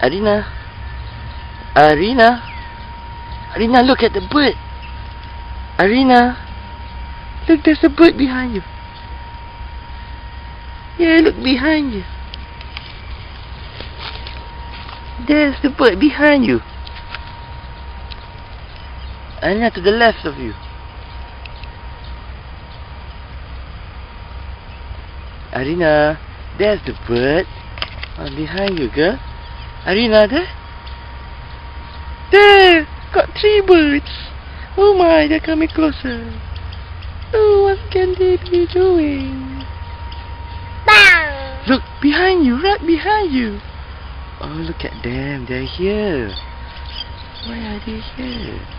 Aryna, Aryna, Aryna, look at the bird. Aryna, look, there's a bird behind you. Yeah, look behind you. There's the bird behind you. Aryna, to the left of you. Aryna, there's the bird. Behind you, girl. Aryna, there? There! Got 3 birds! Oh my, they're coming closer. Oh, what can they be doing? Bang! Look, behind you, right behind you. Oh, look at them, they're here. Why are they here?